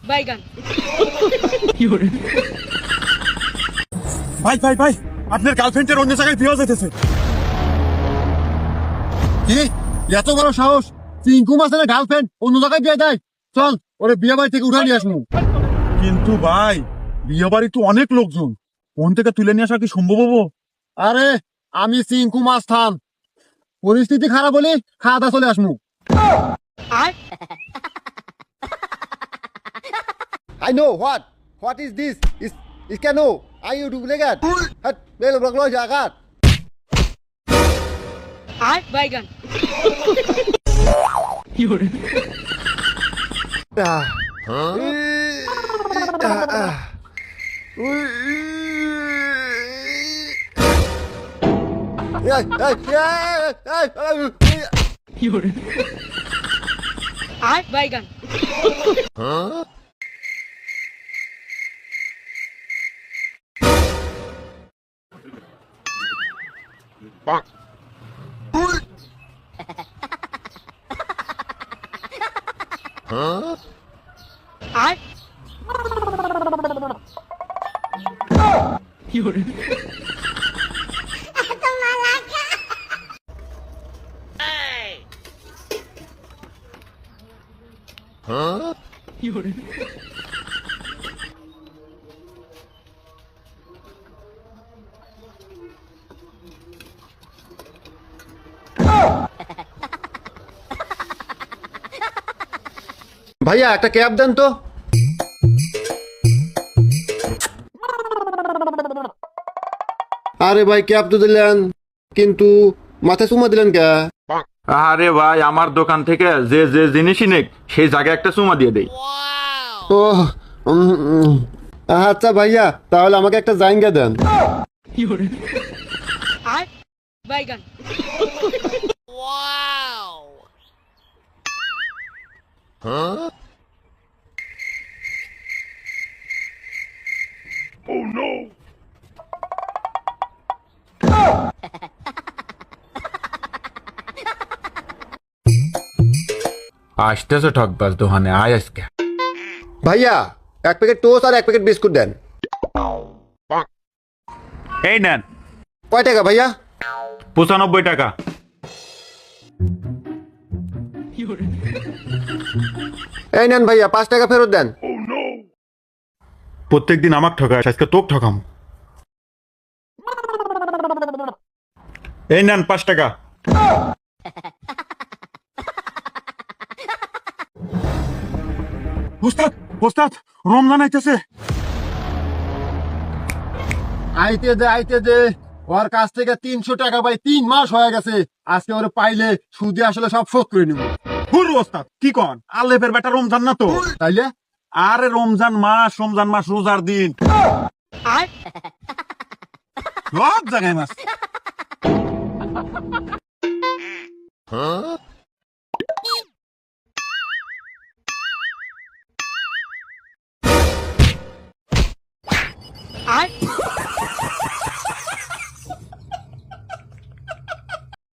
বাইগান। ভাই ভাই ভাই, আপনার গার্লফ্রেন্ডের অন্য জায়গায় বিয়ে যেতেছে। কি এত বড় সাহস? চিঙ্কু মাসের গার্লফ্রেন্ড অন্য জায়গায় বিয়ে দেয়? চল ওরে বিয়ে বাড়ি থেকে উঠা নিয়ে আসবো। কিন্তু ভাই, বিয়ে বাড়ি তো অনেক লোকজন, কোন থেকে তুলে নিয়ে আসা কি সম্ভব হবো? আরে আমি চিঙ্কু মাছ থাম, পরিস্থিতি খারাপ হলে খাওয়া দাওয়া চলে আসবো। I know what is this? Is cano? Are you doing that? Hat, đây là lo jagat. বাইগান। বাইগান। ভাইয়া একটা ক্যাব দেন তো। আরে ভাই ক্যাব তো দিলেন, কিন্তু মাথায় চুমা দিলেন কে? আরে ভাই, আমার দোকান থেকে যে যে জিনিসই নেক সেই জায়গায় একটা চুমা দিয়ে দেই। ও আচ্ছা ভাইয়া, তাহলে আমাকে একটা জাইঙ্গা দেন। বাইগান। আসতেছে ঠকবাজ দোকানে, আয় আজকে। ভাইয়া এক প্যাকেট টোস্ট আর এক প্যাকেট বিস্কুট দেন। এই নেন, কয় টাকা ভাইয়া? 95 টাকা। এই নেন ভাইয়া 5 টাকা ফেরত দেন। প্রত্যেকদিন আমাকে ঠকায়, আজকে তোক ঠকাম। এই নেন 5 টাকা। ওস্তাদ ওস্তাদ, রমজান আইতেছে। আইতে দে ওর কাছ থেকে 300 টাকা ভাই 3 মাস হয়ে গেছে। আজকে ওরে পাইলে সুদে আসলে সব শোধ করে নিব। হুরু ওস্তাদ, কি কন? আল্লেফের বেটা রমজান না তো? তাইলে আরে রমজান মাস রোজার দিন, সব জায়গায় মাছ।